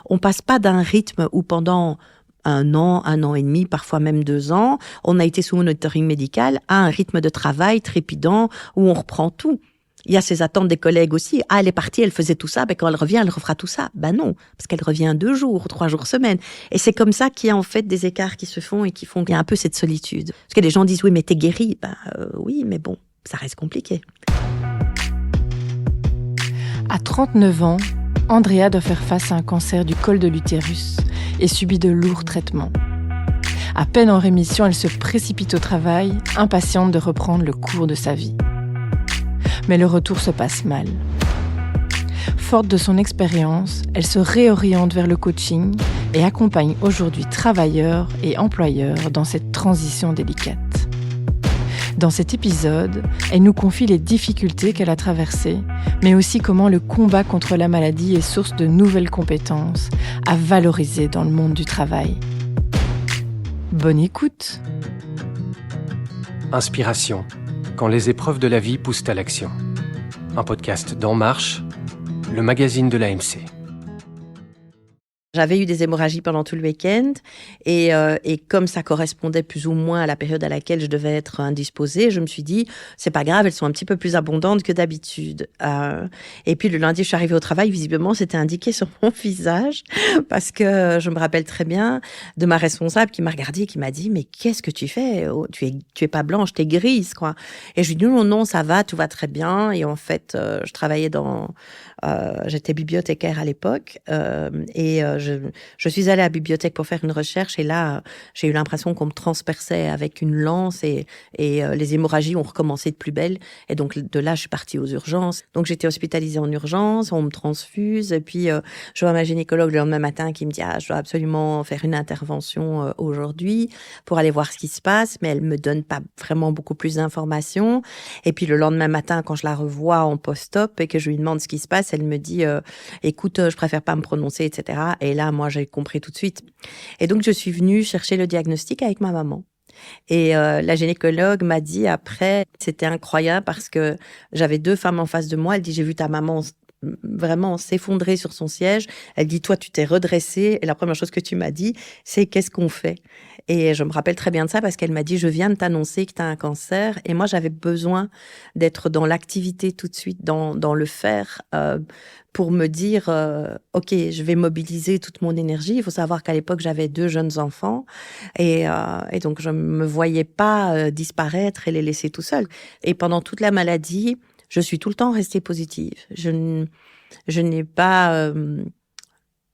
On passe pas d'un rythme où pendant 1 an et demi, parfois même 2 ans, on a été sous monitoring médical à un rythme de travail trépidant où on reprend tout. Il y a ces attentes des collègues aussi. Ah, elle est partie, elle faisait tout ça, ben quand elle revient, elle refera tout ça. Ben non, parce qu'elle revient 2 jours, 3 jours semaine. Et c'est comme ça qu'il y a en fait des écarts qui se font et qui font qu'il y a un peu cette solitude. Parce que les gens disent, oui, mais t'es guérie. Oui, mais bon, ça reste compliqué. À 39 ans, Andrea doit faire face à un cancer du col de l'utérus et subit de lourds traitements. À peine en rémission, elle se précipite au travail, impatiente de reprendre le cours de sa vie. Mais le retour se passe mal. Forte de son expérience, elle se réoriente vers le coaching et accompagne aujourd'hui travailleurs et employeurs dans cette transition délicate. Dans cet épisode, elle nous confie les difficultés qu'elle a traversées, mais aussi comment le combat contre la maladie est source de nouvelles compétences à valoriser dans le monde du travail. Bonne écoute. Inspiration, quand les épreuves de la vie poussent à l'action. Un podcast d'En Marche, le magazine de l'AMC. J'avais eu des hémorragies pendant tout le week-end et comme ça correspondait plus ou moins à la période à laquelle je devais être indisposée, je me suis dit, c'est pas grave, elles sont un petit peu plus abondantes que d'habitude. Et puis le lundi, je suis arrivée au travail, visiblement, c'était indiqué sur mon visage parce que je me rappelle très bien de ma responsable qui m'a regardée et qui m'a dit, mais qu'est-ce que tu fais? Oh, tu es pas blanche, tu es grise, quoi. Et je lui dis, non, ça va, tout va très bien. Et en fait, je travaillais j'étais bibliothécaire à l'époque je suis allée à la bibliothèque pour faire une recherche et là, j'ai eu l'impression qu'on me transperçait avec une lance et les hémorragies ont recommencé de plus belle. Et donc, de là, je suis partie aux urgences. Donc, j'étais hospitalisée en urgence, on me transfuse. Et puis, je vois ma gynécologue le lendemain matin qui me dit « Ah, je dois absolument faire une intervention aujourd'hui pour aller voir ce qui se passe. » Mais elle me donne pas vraiment beaucoup plus d'informations. Et puis, le lendemain matin, quand je la revois en post-op et que je lui demande ce qui se passe, elle me dit « Écoute, je préfère pas me prononcer, etc. » Et là, moi, j'ai compris tout de suite. Et donc, je suis venue chercher le diagnostic avec ma maman. Et la gynécologue m'a dit après, c'était incroyable parce que j'avais 2 femmes en face de moi. Elle dit, j'ai vu ta maman vraiment s'effondrer sur son siège. Elle dit, toi, tu t'es redressée. Et la première chose que tu m'as dit, c'est qu'est-ce qu'on fait? Et je me rappelle très bien de ça parce qu'elle m'a dit, je viens de t'annoncer que tu as un cancer. Et moi, j'avais besoin d'être dans l'activité tout de suite, dans le faire, pour me dire, OK, je vais mobiliser toute mon énergie. Il faut savoir qu'à l'époque, j'avais 2 jeunes enfants et donc je me voyais pas disparaître et les laisser tout seuls. Et pendant toute la maladie, je suis tout le temps restée positive. Je n'ai pas...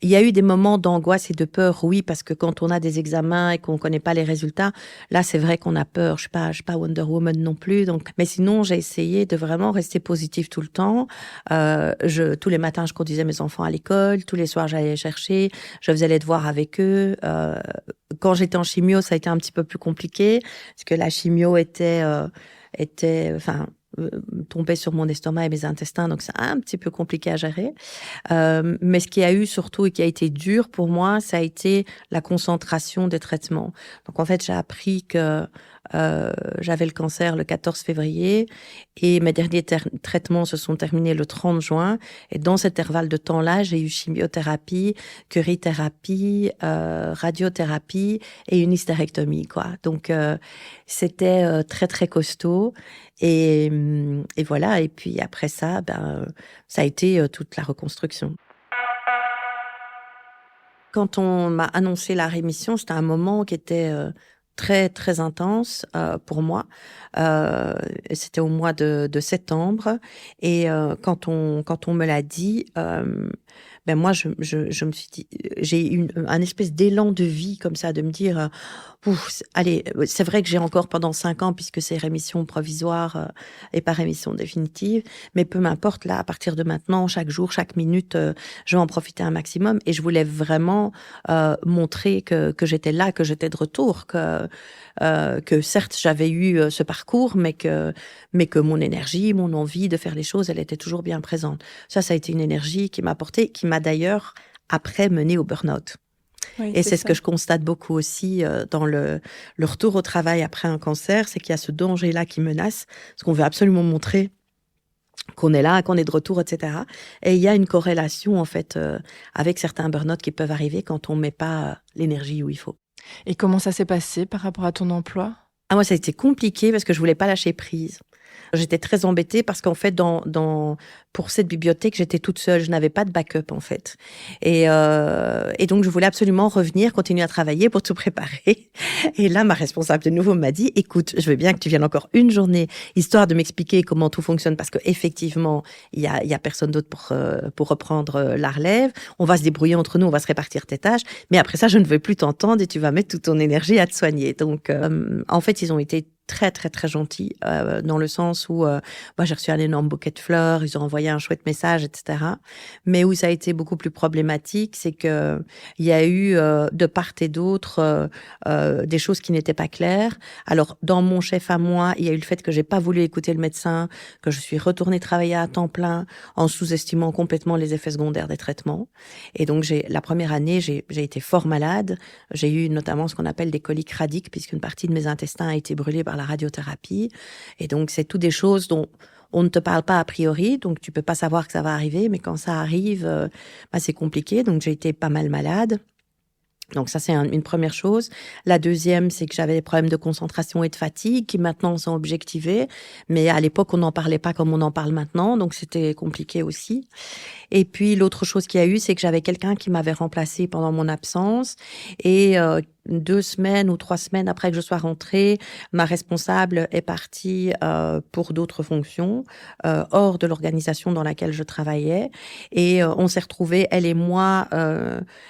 Il y a eu des moments d'angoisse et de peur, oui, parce que quand on a des examens et qu'on connaît pas les résultats, là, c'est vrai qu'on a peur. Je suis pas Wonder Woman non plus, donc. Mais sinon, j'ai essayé de vraiment rester positive tout le temps. Tous les matins, je conduisais mes enfants à l'école. Tous les soirs, j'allais les chercher. Je faisais les devoirs avec eux. Quand j'étais en chimio, ça a été un petit peu plus compliqué, parce que la chimio tombait sur mon estomac et mes intestins, donc c'est un petit peu compliqué à gérer. Mais ce qui a eu surtout et qui a été dur pour moi, ça a été la concentration des traitements. Donc en fait, j'ai appris que j'avais le cancer le 14 février et mes derniers traitements se sont terminés le 30 juin. Et dans cet intervalle de temps-là, j'ai eu chimiothérapie, curithérapie, radiothérapie et une hystérectomie, quoi. Donc c'était très très costaud. Et voilà. Et puis après ça, ça a été toute la reconstruction. Quand on m'a annoncé la rémission, c'était un moment qui était très très intense pour moi. C'était au mois de septembre et quand on me l'a dit, moi je me suis dit, j'ai eu un espèce d'élan de vie comme ça, de me dire allez, c'est vrai que j'ai encore pendant 5 ans puisque c'est rémission provisoire et pas rémission définitive, mais peu m'importe, là à partir de maintenant, chaque jour, chaque minute, je vais en profiter un maximum et je voulais vraiment montrer que j'étais là, que j'étais de retour, que certes j'avais eu ce parcours, mais que mon énergie, mon envie de faire les choses, elle était toujours bien présente. Ça a été une énergie qui m'a portée, qui m'a d'ailleurs après mené au burn-out. Oui, et c'est ce que je constate beaucoup aussi dans le retour au travail après un cancer, c'est qu'il y a ce danger-là qui menace, parce qu'on veut absolument montrer qu'on est là, qu'on est de retour, etc. Et il y a une corrélation, en fait, avec certains burn-out qui peuvent arriver quand on met pas l'énergie où il faut. Et comment ça s'est passé par rapport à ton emploi ? Ah, moi, ça a été compliqué parce que je voulais pas lâcher prise. J'étais très embêtée parce qu'en fait, pour cette bibliothèque, j'étais toute seule. Je n'avais pas de backup, en fait. Et donc, je voulais absolument revenir, continuer à travailler pour tout préparer. Et là, ma responsable de nouveau m'a dit, écoute, je veux bien que tu viennes encore une journée, histoire de m'expliquer comment tout fonctionne, parce que effectivement, il y a personne d'autre pour reprendre la relève. On va se débrouiller entre nous, on va se répartir tes tâches. Mais après ça, je ne veux plus t'entendre et tu vas mettre toute ton énergie à te soigner. Donc, en fait, ils ont été très, très, très gentils, dans le sens où moi, j'ai reçu un énorme bouquet de fleurs, ils ont envoyé un chouette message, etc. Mais où ça a été beaucoup plus problématique, c'est que il y a eu, de part et d'autre, des choses qui n'étaient pas claires. Alors, dans mon chef à moi, il y a eu le fait que j'ai pas voulu écouter le médecin, que je suis retournée travailler à temps plein en sous-estimant complètement les effets secondaires des traitements. Et donc, la première année, j'ai été fort malade. J'ai eu notamment ce qu'on appelle des coliques radiques, puisqu'une partie de mes intestins a été brûlée par la radiothérapie. Et donc, c'est tout des choses dont on ne te parle pas a priori, donc tu peux pas savoir que ça va arriver, mais quand ça arrive, c'est compliqué. Donc, j'ai été pas mal malade. Donc ça, c'est une première chose. La deuxième, c'est que j'avais des problèmes de concentration et de fatigue qui maintenant sont objectivés. Mais à l'époque, on n'en parlait pas comme on en parle maintenant, donc c'était compliqué aussi. Et puis, l'autre chose qu'il y a eu, c'est que j'avais quelqu'un qui m'avait remplacée pendant mon absence. Et 2 semaines ou 3 semaines après que je sois rentrée, ma responsable est partie pour d'autres fonctions, hors de l'organisation dans laquelle je travaillais. Et on s'est retrouvés, elle et moi,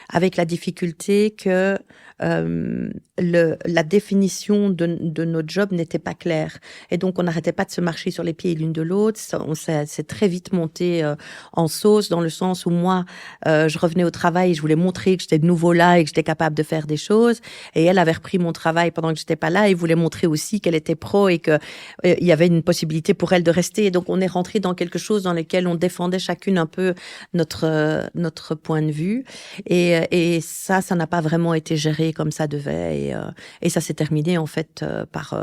avec la difficulté que la définition de notre job n'était pas claire. Et donc, on n'arrêtait pas de se marcher sur les pieds l'une de l'autre. On s'est très vite monté en sauce, dans le sens où moi, je revenais au travail et je voulais montrer que j'étais de nouveau là et que j'étais capable de faire des choses. Et elle avait repris mon travail pendant que j'étais pas là et voulait montrer aussi qu'elle était pro et que il y avait une possibilité pour elle de rester. Et donc, on est rentré dans quelque chose dans lequel on défendait chacune un peu notre point de vue. Et ça n'a pas vraiment été géré comme ça devait. Et ça s'est terminé, en fait, par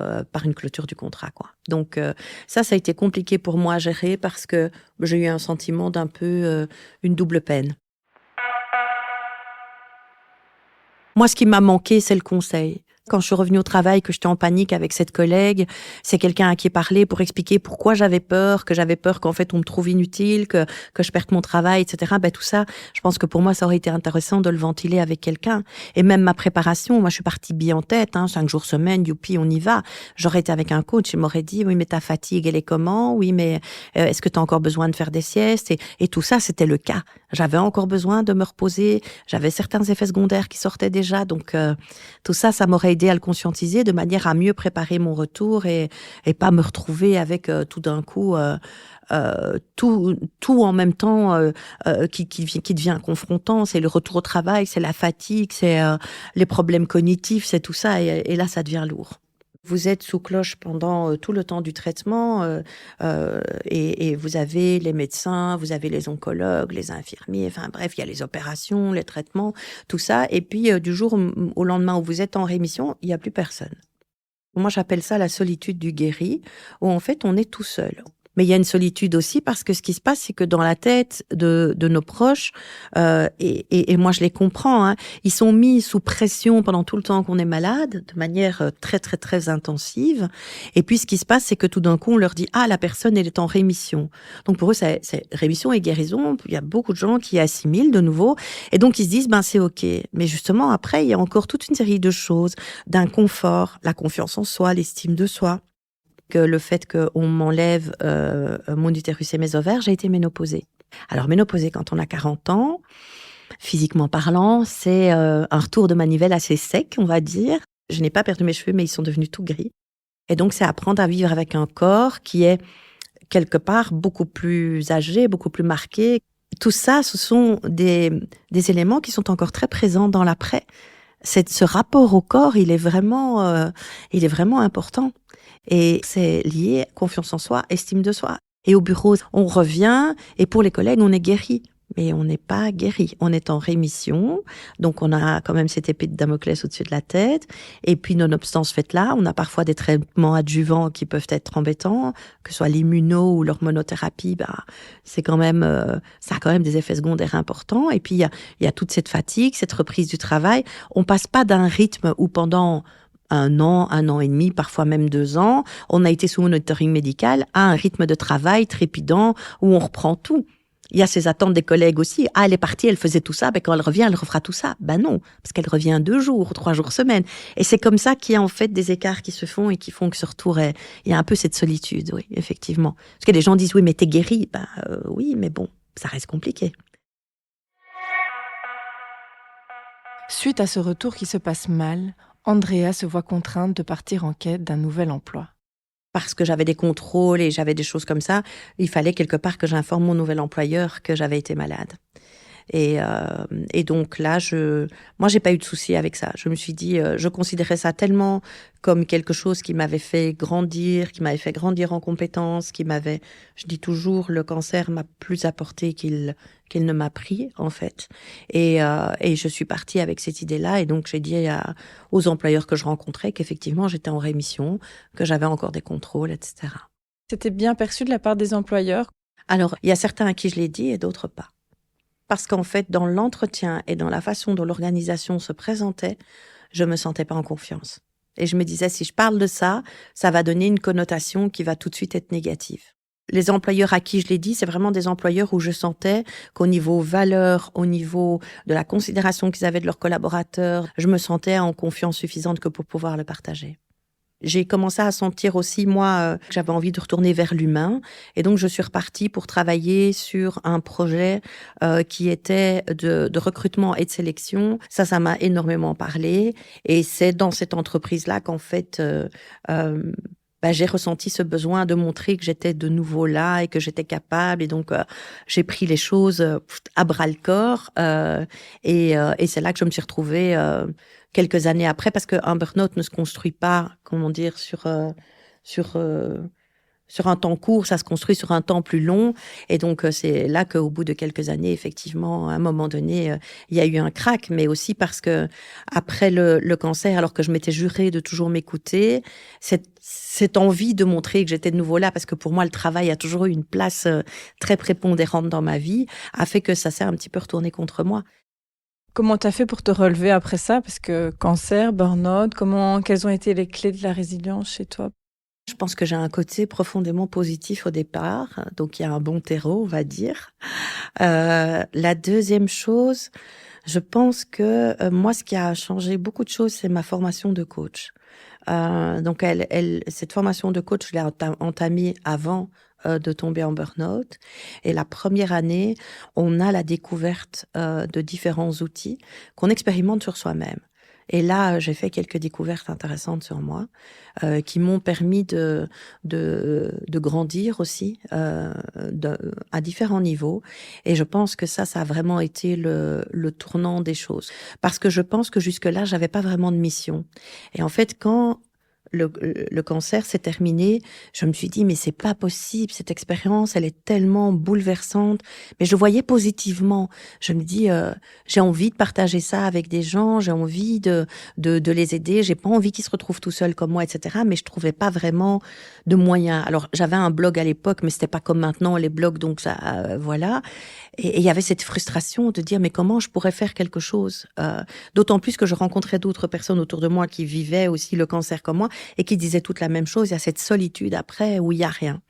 une clôture du contrat, quoi. Donc, ça a été compliqué pour moi à gérer parce que j'ai eu un sentiment d'un peu une double peine. Moi, ce qui m'a manqué, c'est le conseil. Quand je suis revenue au travail, que j'étais en panique avec cette collègue, c'est quelqu'un à qui parler pour expliquer pourquoi j'avais peur qu'en fait on me trouve inutile, que je perde mon travail, etc. Tout ça, je pense que pour moi, ça aurait été intéressant de le ventiler avec quelqu'un. Et même ma préparation, moi je suis partie bien en tête, 5 jours semaine, youpi, on y va. J'aurais été avec un coach, il m'aurait dit, oui, mais ta fatigue, elle est comment? Oui, mais est-ce que tu as encore besoin de faire des siestes? Et tout ça, c'était le cas. J'avais encore besoin de me reposer. J'avais certains effets secondaires qui sortaient déjà. Donc, tout ça, ça m'aurait aidé à le conscientiser de manière à mieux préparer mon retour et pas me retrouver avec tout d'un coup tout en même temps qui devient confrontant. C'est le retour au travail, c'est la fatigue, c'est les problèmes cognitifs, c'est tout ça. Et là, ça devient lourd. Vous êtes sous cloche pendant tout le temps du traitement et vous avez les médecins, vous avez les oncologues, les infirmiers, enfin bref, il y a les opérations, les traitements, tout ça. Et puis du jour au lendemain où vous êtes en rémission, il n'y a plus personne. Moi, j'appelle ça la solitude du guéri, où en fait, on est tout seul. Mais il y a une solitude aussi parce que ce qui se passe, c'est que dans la tête de nos proches, et moi je les comprends, ils sont mis sous pression pendant tout le temps qu'on est malade, de manière très très très intensive. Et puis ce qui se passe, c'est que tout d'un coup on leur dit la personne elle est en rémission. Donc pour eux c'est rémission et guérison. Il y a beaucoup de gens qui assimilent de nouveau, et donc ils se disent c'est ok. Mais justement après il y a encore toute une série de choses, d'inconfort, la confiance en soi, l'estime de soi. Que le fait qu'on m'enlève mon utérus et mes ovaires, j'ai été ménopausée. Alors ménopausée quand on a 40 ans, physiquement parlant, c'est un retour de manivelle assez sec, on va dire. Je n'ai pas perdu mes cheveux, mais ils sont devenus tout gris. Et donc c'est apprendre à vivre avec un corps qui est quelque part beaucoup plus âgé, beaucoup plus marqué. Tout ça, ce sont des éléments qui sont encore très présents dans l'après. Ce rapport au corps, il est vraiment important. Et c'est lié confiance en soi, estime de soi. Et au bureau, on revient et pour les collègues, on est guéri. mais on n'est pas guéri. On est en rémission, donc on a quand même cette épée de Damoclès au-dessus de la tête. Et puis, nonobstant ce fait-là, on a parfois des traitements adjuvants qui peuvent être embêtants, que ce soit l'immuno ou l'hormonothérapie. C'est quand même, ça a quand même des effets secondaires importants. Et puis, il y a toute cette fatigue, cette reprise du travail. On passe pas d'un rythme où pendant 1 an et demi, parfois même 2 ans, on a été sous monitoring médical à un rythme de travail trépidant où on reprend tout. Il y a ces attentes des collègues aussi. Ah, elle est partie, elle faisait tout ça, quand elle revient, elle refera tout ça. Non, parce qu'elle revient 2 jours, 3 jours semaine. Et c'est comme ça qu'il y a en fait des écarts qui se font et qui font que ce retour il y a un peu cette solitude, oui, effectivement. Parce que les gens disent, oui, mais t'es guérie. Oui, mais bon, ça reste compliqué. Suite à ce retour qui se passe mal, Andrea se voit contrainte de partir en quête d'un nouvel emploi. Parce que j'avais des contrôles et j'avais des choses comme ça, il fallait quelque part que j'informe mon nouvel employeur que j'avais été malade. Et donc là, moi, j'ai pas eu de souci avec ça. Je me suis dit, je considérais ça tellement comme quelque chose qui m'avait fait grandir en compétences, je dis toujours, le cancer m'a plus apporté qu'il ne m'a pris, en fait. Et je suis partie avec cette idée-là. Et donc, j'ai dit aux employeurs que je rencontrais qu'effectivement, j'étais en rémission, que j'avais encore des contrôles, etc. C'était bien perçu de la part des employeurs? Alors, il y a certains à qui je l'ai dit et d'autres pas. Parce qu'en fait, dans l'entretien et dans la façon dont l'organisation se présentait, je me sentais pas en confiance. Et je me disais, si je parle de ça, ça va donner une connotation qui va tout de suite être négative. Les employeurs à qui je l'ai dit, c'est vraiment des employeurs où je sentais qu'au niveau valeur, au niveau de la considération qu'ils avaient de leurs collaborateurs, je me sentais en confiance suffisante que pour pouvoir le partager. J'ai commencé à sentir aussi, moi, que j'avais envie de retourner vers l'humain. Et donc, je suis repartie pour travailler sur un projet qui était de recrutement et de sélection. Ça m'a énormément parlé. Et c'est dans cette entreprise-là qu'en fait, j'ai ressenti ce besoin de montrer que j'étais de nouveau là et que j'étais capable. Et donc, j'ai pris les choses à bras-le-corps. Et c'est là que je me suis retrouvée quelques années après, parce qu'un burn-out ne se construit pas, sur un temps court, ça se construit sur un temps plus long. Et donc, c'est là qu'au bout de quelques années, effectivement, à un moment donné, il y a eu un crack, mais aussi parce que après le cancer, alors que je m'étais juré de toujours m'écouter, cette envie de montrer que j'étais de nouveau là, parce que pour moi, le travail a toujours eu une place très prépondérante dans ma vie, a fait que ça s'est un petit peu retourné contre moi. Comment t'as fait pour te relever après ça? Parce que cancer, burn-out, quelles ont été les clés de la résilience chez toi? Je pense que j'ai un côté profondément positif au départ, donc il y a un bon terreau, on va dire. La deuxième chose, je pense que moi, ce qui a changé beaucoup de choses, c'est ma formation de coach. Donc cette formation de coach, je l'ai entamée avant de tomber en burn-out. Et la première année, on a la découverte de différents outils qu'on expérimente sur soi-même. Et là, j'ai fait quelques découvertes intéressantes sur moi, qui m'ont permis de grandir aussi à différents niveaux. Et je pense que ça a vraiment été le tournant des choses. Parce que je pense que jusque-là, j'avais pas vraiment de mission. Et en fait, quand le cancer s'est terminé, je me suis dit, mais c'est pas possible, cette expérience, elle est tellement bouleversante. Mais je voyais positivement. Je me dis, j'ai envie de partager ça avec des gens, j'ai envie de les aider, j'ai pas envie qu'ils se retrouvent tout seuls comme moi, etc. Mais je trouvais pas vraiment de moyens. Alors, j'avais un blog à l'époque, mais c'était pas comme maintenant, les blogs, donc ça, voilà. Et il y avait cette frustration de dire, mais comment je pourrais faire quelque chose? D'autant plus que je rencontrais d'autres personnes autour de moi qui vivaient aussi le cancer comme moi, et qui disaient toutes la même chose. Il y a cette solitude après où il y a rien.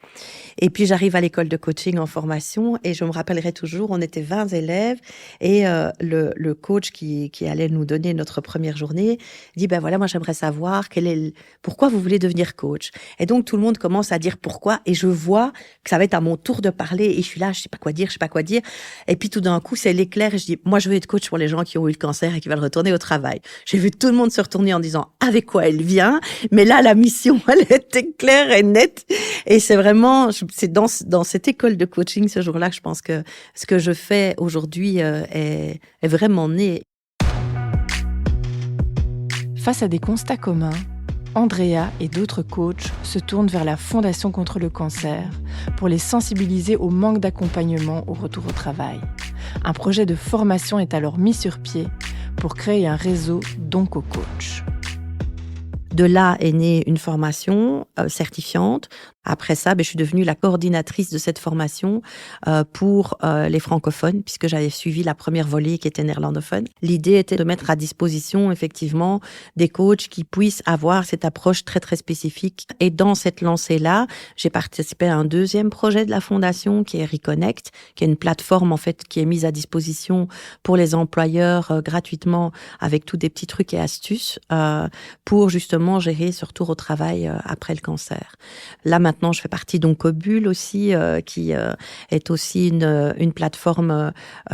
Et puis j'arrive à l'école de coaching en formation et je me rappellerai toujours, on était 20 élèves et le coach qui allait nous donner notre première journée dit, voilà, moi j'aimerais savoir pourquoi vous voulez devenir coach. Et donc tout le monde commence à dire pourquoi et je vois que ça va être à mon tour de parler et je suis là, je sais pas quoi dire. Et puis tout d'un coup, c'est l'éclair et je dis, moi je veux être coach pour les gens qui ont eu le cancer et qui veulent retourner au travail. J'ai vu tout le monde se retourner en disant, avec quoi elle vient? Mais là, la mission, elle était claire et nette. Et c'est vraiment, c'est dans cette école de coaching ce jour-là que je pense que ce que je fais aujourd'hui est vraiment né. Face à des constats communs, Andrea et d'autres coachs se tournent vers la Fondation contre le cancer pour les sensibiliser au manque d'accompagnement au retour au travail. Un projet de formation est alors mis sur pied pour créer un réseau d'oncocoachs. De là est née une formation certifiante. Après ça, je suis devenue la coordinatrice de cette formation pour les francophones, puisque j'avais suivi la première volée qui était néerlandophone. L'idée était de mettre à disposition, effectivement, des coachs qui puissent avoir cette approche très, très spécifique. Et dans cette lancée-là, j'ai participé à un deuxième projet de la fondation qui est Reconnect, qui est une plateforme, en fait, qui est mise à disposition pour les employeurs gratuitement avec tous des petits trucs et astuces pour justement gérer ce retour au travail après le cancer. Là, maintenant, je fais partie d'Oncobule aussi, qui est aussi une plateforme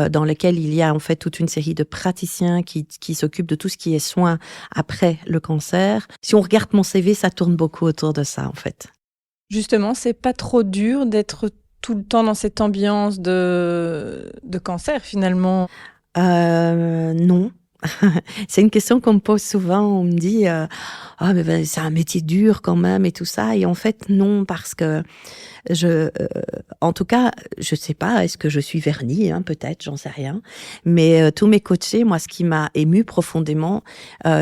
dans laquelle il y a en fait toute une série de praticiens qui s'occupent de tout ce qui est soins après le cancer. Si on regarde mon CV, ça tourne beaucoup autour de ça, en fait. Justement, c'est pas trop dur d'être tout le temps dans cette ambiance de cancer, finalement? Non. C'est une question qu'on me pose souvent. On me dit c'est un métier dur quand même et tout ça. Et en fait, non, parce que en tout cas, je sais pas, est-ce que je suis vernie, peut-être, j'en sais rien. Mais tous mes coachés, moi, ce qui m'a émue profondément,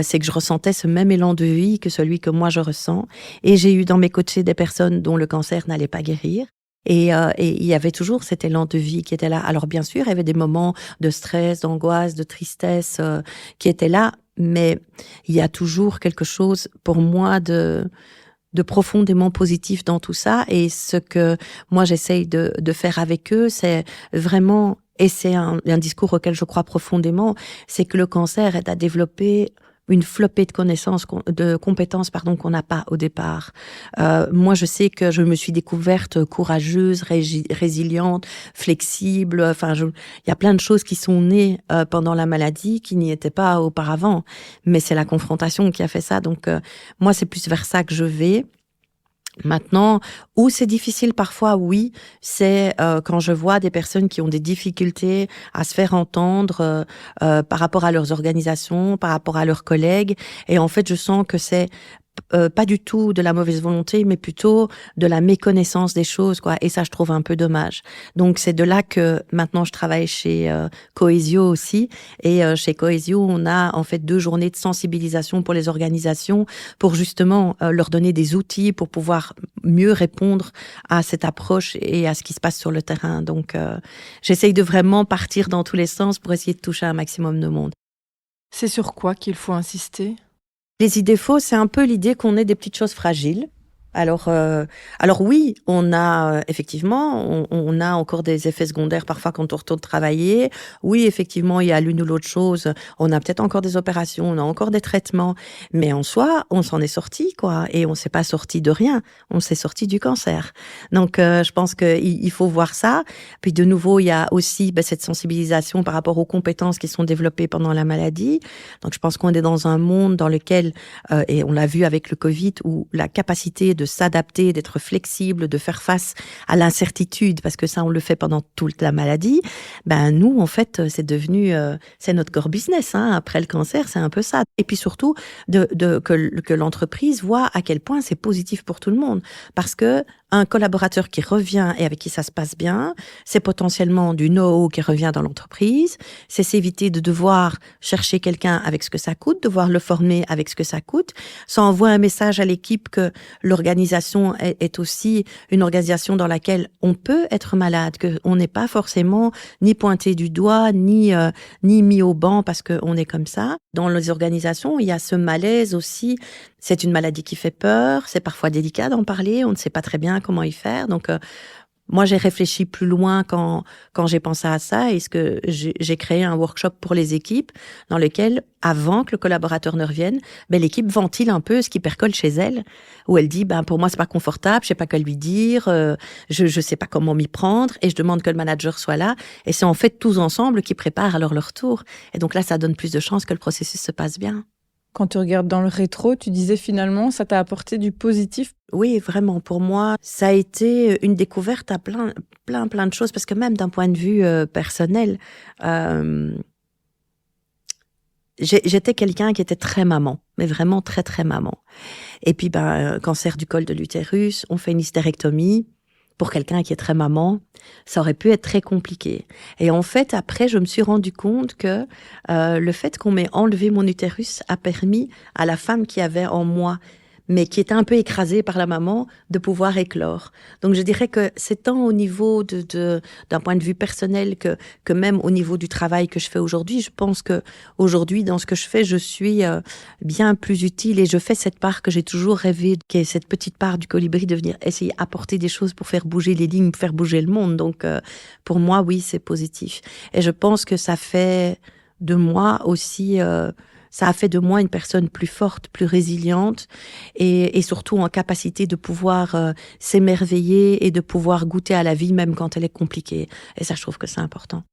c'est que je ressentais ce même élan de vie que celui que moi je ressens. Et j'ai eu dans mes coachés des personnes dont le cancer n'allait pas guérir. Et il y avait toujours cet élan de vie qui était là. Alors bien sûr, il y avait des moments de stress, d'angoisse, de tristesse qui étaient là, mais il y a toujours quelque chose pour moi de profondément positif dans tout ça. Et ce que moi j'essaye de faire avec eux, c'est vraiment, et c'est un discours auquel je crois profondément, c'est que le cancer aide à développer une flopée de compétences qu'on n'a pas au départ. Moi, je sais que je me suis découverte courageuse, résiliente, flexible. Il y a plein de choses qui sont nées pendant la maladie qui n'y étaient pas auparavant. Mais c'est la confrontation qui a fait ça. Donc, moi, c'est plus vers ça que je vais. Maintenant, où c'est difficile parfois, oui, c'est quand je vois des personnes qui ont des difficultés à se faire entendre par rapport à leurs organisations, par rapport à leurs collègues. Et en fait, je sens que c'est pas du tout de la mauvaise volonté, mais plutôt de la méconnaissance des choses, quoi. Et ça, je trouve un peu dommage. Donc, c'est de là que maintenant je travaille chez Cohesio aussi. Et chez Cohesio, on a en fait 2 journées de sensibilisation pour les organisations, pour justement leur donner des outils pour pouvoir mieux répondre à cette approche et à ce qui se passe sur le terrain. Donc, j'essaye de vraiment partir dans tous les sens pour essayer de toucher un maximum de monde. C'est sur quoi qu'il faut insister ? Les idées fausses, c'est un peu l'idée qu'on ait des petites choses fragiles. Alors oui, on a effectivement, on a encore des effets secondaires parfois quand on retourne travailler. Oui, effectivement, il y a l'une ou l'autre chose. On a peut-être encore des opérations, on a encore des traitements, mais en soi, on s'en est sorti, quoi. Et on s'est pas sorti de rien, on s'est sorti du cancer. Donc, je pense qu'il faut voir ça. Puis de nouveau, il y a aussi cette sensibilisation par rapport aux compétences qui sont développées pendant la maladie. Donc, je pense qu'on est dans un monde dans lequel, et on l'a vu avec le Covid, où la capacité de s'adapter, d'être flexible, de faire face à l'incertitude, parce que ça, on le fait pendant toute la maladie. Nous, en fait, c'est devenu, c'est notre core business. Après le cancer, c'est un peu ça. Et puis surtout, que l'entreprise voit à quel point c'est positif pour tout le monde, parce que un collaborateur qui revient et avec qui ça se passe bien, c'est potentiellement du know-how qui revient dans l'entreprise, c'est s'éviter de devoir chercher quelqu'un avec ce que ça coûte, devoir le former avec ce que ça coûte. Ça envoie un message à l'équipe que l'organisation est aussi une organisation dans laquelle on peut être malade, qu'on n'est pas forcément ni pointé du doigt, ni mis au banc parce qu'on est comme ça. Dans les organisations, il y a ce malaise aussi. C'est une maladie qui fait peur, c'est parfois délicat d'en parler, on ne sait pas très bien comment y faire. Donc, moi, j'ai réfléchi plus loin quand j'ai pensé à ça, et j'ai créé un workshop pour les équipes dans lequel, avant que le collaborateur ne revienne, l'équipe ventile un peu ce qui percole chez elle, où elle dit, pour moi, c'est pas confortable, je sais pas quoi lui dire, je sais pas comment m'y prendre, et je demande que le manager soit là. Et c'est en fait tous ensemble qui préparent alors leur tour. Et donc là, ça donne plus de chances que le processus se passe bien. Quand tu regardes dans le rétro, tu disais finalement, ça t'a apporté du positif. Oui, vraiment. Pour moi, ça a été une découverte à plein de choses, parce que même d'un point de vue personnel, j'étais quelqu'un qui était très maman, mais vraiment très, très maman. Et puis, cancer du col de l'utérus, on fait une hystérectomie. pour quelqu'un qui est très maman, ça aurait pu être très compliqué. Et en fait, après, je me suis rendu compte que le fait qu'on m'ait enlevé mon utérus a permis à la femme qui avait en moi, mais qui était un peu écrasée par la maman, de pouvoir éclore. Donc je dirais que c'est tant au niveau d'un point de vue personnel que même au niveau du travail que je fais aujourd'hui. Je pense que aujourd'hui, dans ce que je fais, je suis bien plus utile et je fais cette part que j'ai toujours rêvé, qui est cette petite part du colibri, de venir essayer apporter des choses pour faire bouger les lignes, pour faire bouger le monde. Donc pour moi, oui, c'est positif. Et je pense que ça fait de moi aussi... ça a fait de moi une personne plus forte, plus résiliente et surtout en capacité de pouvoir s'émerveiller et de pouvoir goûter à la vie même quand elle est compliquée. Et ça, je trouve que c'est important.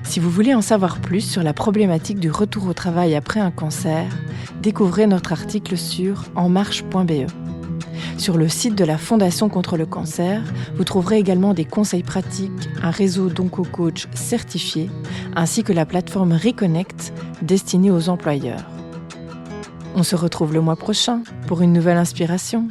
Si vous voulez en savoir plus sur la problématique du retour au travail après un cancer, découvrez notre article sur enmarche.be. Sur le site de la Fondation contre le cancer, vous trouverez également des conseils pratiques, un réseau d'onco-coach certifié, ainsi que la plateforme Reconnect destinée aux employeurs. On se retrouve le mois prochain pour une nouvelle inspiration.